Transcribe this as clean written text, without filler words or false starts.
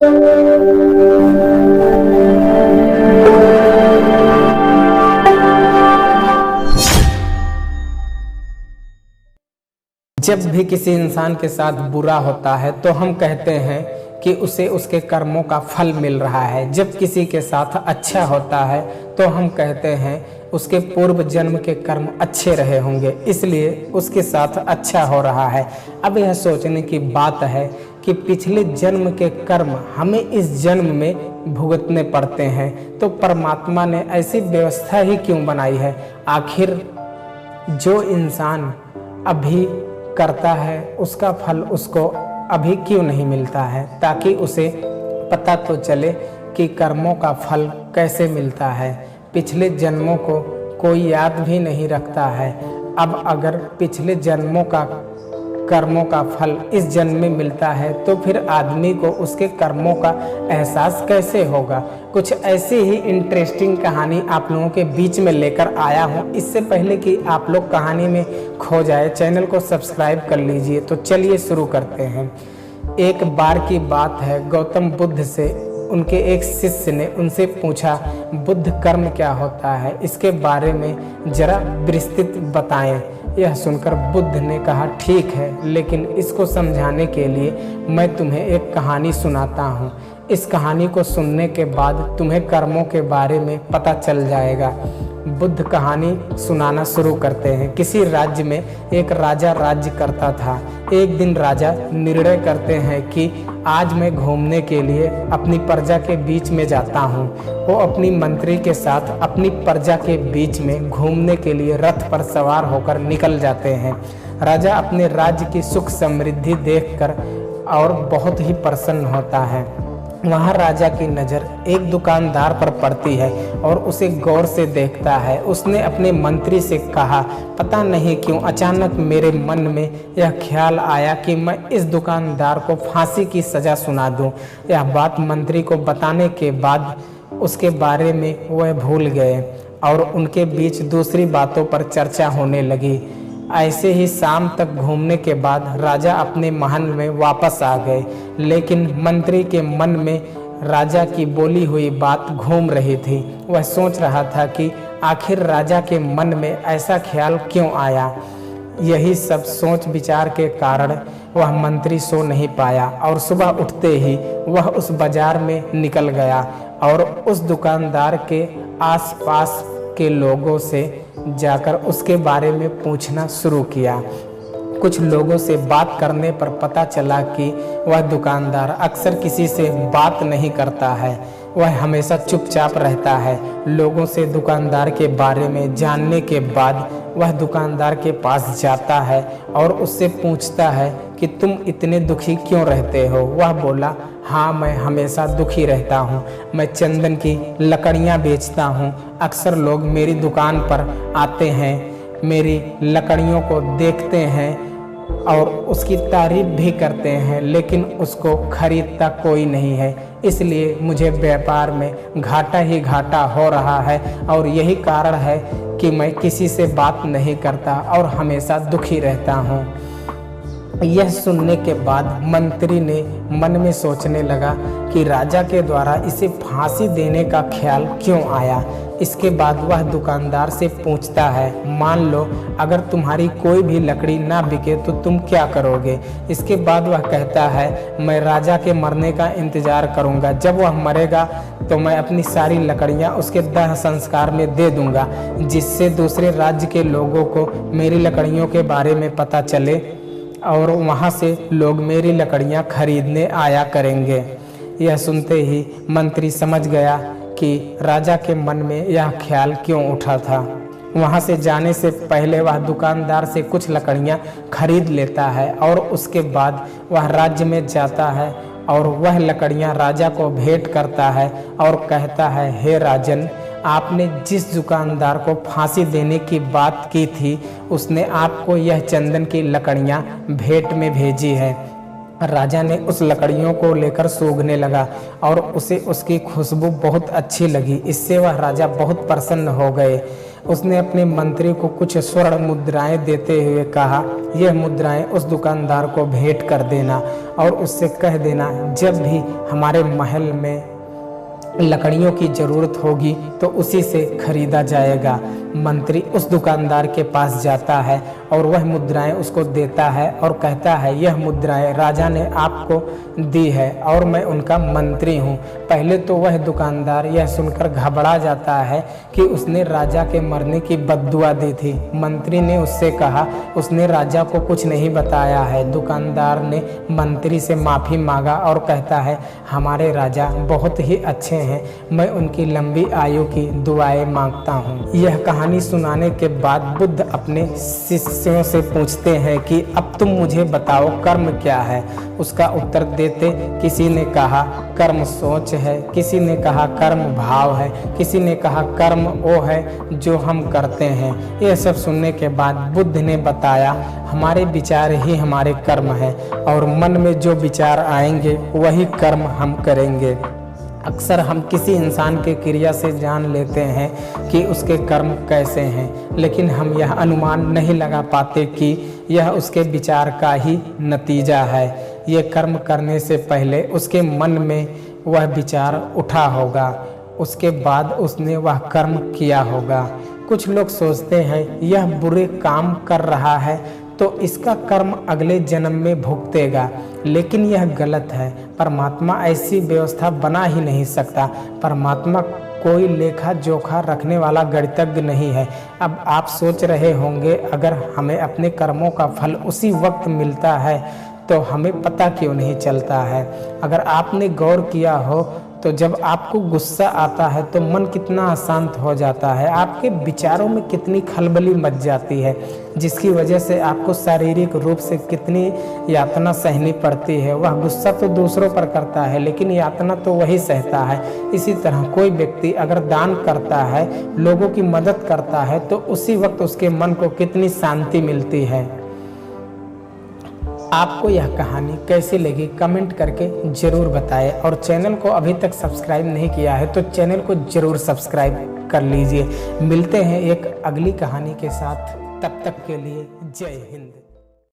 जब भी किसी इंसान के साथ बुरा होता है तो हम कहते हैं कि उसे उसके कर्मों का फल मिल रहा है। जब किसी के साथ अच्छा होता है तो हम कहते हैं उसके पूर्व जन्म के कर्म अच्छे रहे होंगे, इसलिए उसके साथ अच्छा हो रहा है। अब यह सोचने की बात है कि पिछले जन्म के कर्म हमें इस जन्म में भुगतने पड़ते हैं, तो परमात्मा ने ऐसी व्यवस्था ही क्यों बनाई है? आखिर जो इंसान अभी करता है उसका फल उसको अभी क्यों नहीं मिलता है, ताकि उसे पता तो चले कि कर्मों का फल कैसे मिलता है। पिछले जन्मों को कोई याद भी नहीं रखता है। अब अगर पिछले जन्मों का कर्मों का फल इस जन्म में मिलता है तो फिर आदमी को उसके कर्मों का एहसास कैसे होगा? कुछ ऐसी ही इंटरेस्टिंग कहानी आप लोगों के बीच में लेकर आया हूँ। इससे पहले कि आप लोग कहानी में खो जाए, चैनल को सब्सक्राइब कर लीजिए। तो चलिए शुरू करते हैं। एक बार की बात है, गौतम बुद्ध से उनके एक शिष्य ने उनसे पूछा, बुद्ध कर्म क्या होता है, इसके बारे में जरा विस्तृत बताएं। यह सुनकर बुद्ध ने कहा, ठीक है, लेकिन इसको समझाने के लिए मैं तुम्हें एक कहानी सुनाता हूँ। इस कहानी को सुनने के बाद तुम्हें कर्मों के बारे में पता चल जाएगा। बुद्ध कहानी सुनाना शुरू करते हैं। किसी राज्य में एक राजा राज्य करता था। एक दिन राजा निर्णय करते हैं कि आज मैं घूमने के लिए अपनी प्रजा के बीच में जाता हूँ। वो अपनी मंत्री के साथ अपनी प्रजा के बीच में घूमने के लिए रथ पर सवार होकर निकल जाते हैं। राजा अपने राज्य की सुख समृद्धि देखकर और बहुत ही प्रसन्न होता है। वहाँ राजा की नज़र एक दुकानदार पर पड़ती है और उसे गौर से देखता है। उसने अपने मंत्री से कहा, पता नहीं क्यों अचानक मेरे मन में यह ख्याल आया कि मैं इस दुकानदार को फांसी की सज़ा सुना दूं। यह बात मंत्री को बताने के बाद उसके बारे में वह भूल गए और उनके बीच दूसरी बातों पर चर्चा होने लगी। ऐसे ही शाम तक घूमने के बाद राजा अपने महल में वापस आ गए, लेकिन मंत्री के मन में राजा की बोली हुई बात घूम रही थी। वह सोच रहा था कि आखिर राजा के मन में ऐसा ख्याल क्यों आया। यही सब सोच विचार के कारण वह मंत्री सो नहीं पाया और सुबह उठते ही वह उस बाजार में निकल गया और उस दुकानदार के आसपास के लोगों से जाकर उसके बारे में पूछना शुरू किया। कुछ लोगों से बात करने पर पता चला कि वह दुकानदार अक्सर किसी से बात नहीं करता है। वह हमेशा चुपचाप रहता है। लोगों से दुकानदार के बारे में जानने के बाद वह दुकानदार के पास जाता है और उससे पूछता है कि तुम इतने दुखी क्यों रहते हो? वह बोला, हाँ, मैं हमेशा दुखी रहता हूँ। मैं चंदन की लकड़ियाँ बेचता हूँ। अक्सर लोग मेरी दुकान पर आते हैं, मेरी लकड़ियों को देखते हैं और उसकी तारीफ भी करते हैं, लेकिन उसको खरीदता कोई नहीं है। इसलिए मुझे व्यापार में घाटा ही घाटा हो रहा है और यही कारण है कि मैं किसी से बात नहीं करता और हमेशा दुखी रहता हूँ। यह सुनने के बाद मंत्री ने मन में सोचने लगा कि राजा के द्वारा इसे फांसी देने का ख्याल क्यों आया। इसके बाद वह दुकानदार से पूछता है, मान लो अगर तुम्हारी कोई भी लकड़ी ना बिके तो तुम क्या करोगे? इसके बाद वह कहता है, मैं राजा के मरने का इंतजार करूंगा। जब वह मरेगा तो मैं अपनी सारी लकड़ियां उसके दाह संस्कार में दे दूंगा, जिससे दूसरे राज्य के लोगों को मेरी लकड़ियों के बारे में पता चले और वहाँ से लोग मेरी लकड़ियाँ खरीदने आया करेंगे। यह सुनते ही मंत्री समझ गया कि राजा के मन में यह ख्याल क्यों उठा था। वहाँ से जाने से पहले वह दुकानदार से कुछ लकड़ियाँ खरीद लेता है और उसके बाद वह राज्य में जाता है और वह लकड़ियाँ राजा को भेंट करता है और कहता है, हे राजन, आपने जिस दुकानदार को फांसी देने की बात की थी उसने आपको यह चंदन की लकड़ियाँ भेंट में भेजी है। राजा ने उस लकड़ियों को लेकर सूंघने लगा और उसे उसकी खुशबू बहुत अच्छी लगी। इससे वह राजा बहुत प्रसन्न हो गए। उसने अपने मंत्री को कुछ स्वर्ण मुद्राएं देते हुए कहा, यह मुद्राएं उस दुकानदार को भेंट कर देना और उससे कह देना, जब भी हमारे महल में लकड़ियों की जरूरत होगी तो उसी से खरीदा जाएगा। मंत्री उस दुकानदार के पास जाता है और वह मुद्राएं उसको देता है और कहता है, यह मुद्राएं राजा ने आपको दी है और मैं उनका मंत्री हूँ। पहले तो वह दुकानदार यह सुनकर घबरा जाता है कि उसने राजा के मरने की बद्दुआ दी थी। मंत्री ने उससे कहा, उसने राजा को कुछ नहीं बताया है। दुकानदार ने मंत्री से माफ़ी मांगा और कहता है, हमारे राजा बहुत ही अच्छे हैं, मैं उनकी लंबी आयु की दुआएं मांगता हूँ। यह कहानी सुनाने के बाद बुद्ध अपने शिष्यों से पूछते हैं कि अब तुम मुझे बताओ कर्म क्या है। उसका उत्तर देते किसी ने कहा कर्म सोच है, किसी ने कहा कर्म भाव है, किसी ने कहा कर्म वो है जो हम करते हैं। यह सब सुनने के बाद बुद्ध ने बताया, हमारे विचार ही हमारे कर्म है और मन में जो विचार आएंगे वही कर्म हम करेंगे। अक्सर हम किसी इंसान के क्रिया से जान लेते हैं कि उसके कर्म कैसे हैं, लेकिन हम यह अनुमान नहीं लगा पाते कि यह उसके विचार का ही नतीजा है। ये कर्म करने से पहले उसके मन में वह विचार उठा होगा, उसके बाद उसने वह कर्म किया होगा। कुछ लोग सोचते हैं यह बुरे काम कर रहा है तो इसका कर्म अगले जन्म में भुगतेगा, लेकिन यह गलत है। परमात्मा ऐसी व्यवस्था बना ही नहीं सकता। परमात्मा कोई लेखा जोखा रखने वाला गणितज्ञ नहीं है। अब आप सोच रहे होंगे, अगर हमें अपने कर्मों का फल उसी वक्त मिलता है तो हमें पता क्यों नहीं चलता है। अगर आपने गौर किया हो तो जब आपको गुस्सा आता है तो मन कितना अशांत हो जाता है, आपके विचारों में कितनी खलबली मच जाती है, जिसकी वजह से आपको शारीरिक रूप से कितनी यातना सहनी पड़ती है। वह गुस्सा तो दूसरों पर करता है लेकिन यातना तो वही सहता है। इसी तरह कोई व्यक्ति अगर दान करता है, लोगों की मदद करता है, तो उसी वक्त उसके मन को कितनी शांति मिलती है। आपको यह कहानी कैसी लगी कमेंट करके ज़रूर बताएं और चैनल को अभी तक सब्सक्राइब नहीं किया है तो चैनल को ज़रूर सब्सक्राइब कर लीजिए। मिलते हैं एक अगली कहानी के साथ, तब तक के लिए जय हिंद।